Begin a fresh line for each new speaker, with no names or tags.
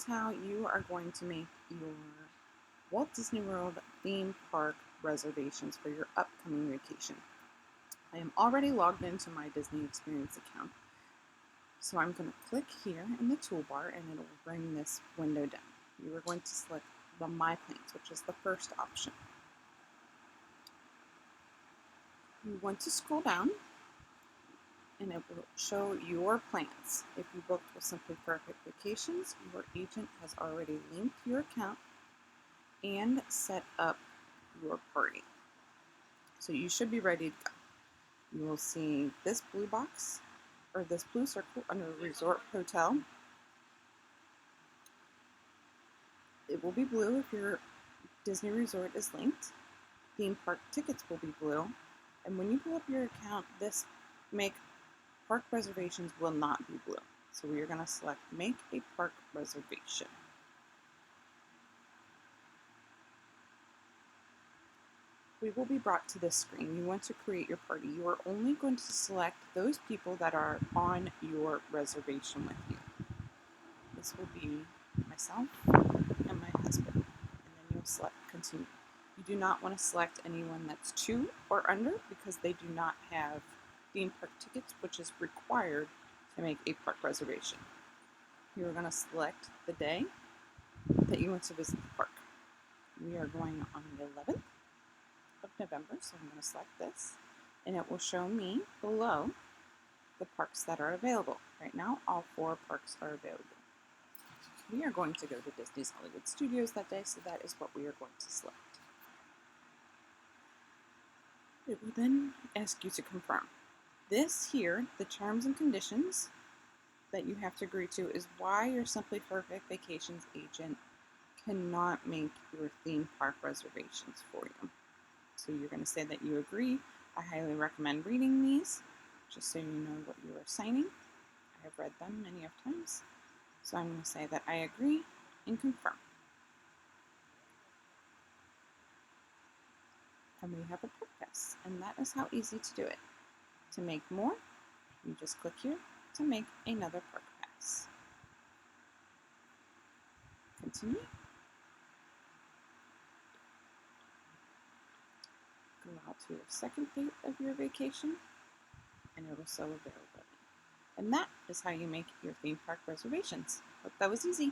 How you are going to make your Walt Disney World theme park reservations for your upcoming vacation. I am already logged into my Disney Experience account, so I'm going to click here in the toolbar and it will bring this window down. You are going to select the My Plans, which is the first option. You want to scroll down and it will show your plans. If you booked with Simply Perfect Vacations, your agent has already linked your account and set up your party. So you should be ready to go. You will see this blue box or this blue circle under Resort Hotel. It will be blue if your Disney resort is linked. Theme park tickets will be blue. And when you pull up your account, this Make Park Reservations will not be blue. So we are going to select Make a Park Reservation. We will be brought to this screen. You want to create your party. You are only going to select those people that are on your reservation with you. This will be myself and my husband. And then you'll select continue. You do not want to select anyone that's 2 or under because they do not have theme park tickets, which is required to make a park reservation. You are going to select the day that you want to visit the park. We are going on the 11th of November, so I'm going to select this, and it will show me below the parks that are available. Right now, all 4 parks are available. We are going to go to Disney's Hollywood Studios that day, so that is what we are going to select. It will then ask you to confirm. This here, the terms and conditions that you have to agree to, is why your Simply Perfect Vacations agent cannot make your theme park reservations for you. So you're going to say that you agree. I highly recommend reading these, just so you know what you are signing. I have read them many of times. So I'm going to say that I agree and confirm. And we have a park pass, and that is how easy to do it. To make more, you just click here to make another park pass. Continue. Go out to your second date of your vacation, and it will show availability. And that is how you make your theme park reservations. Hope that was easy.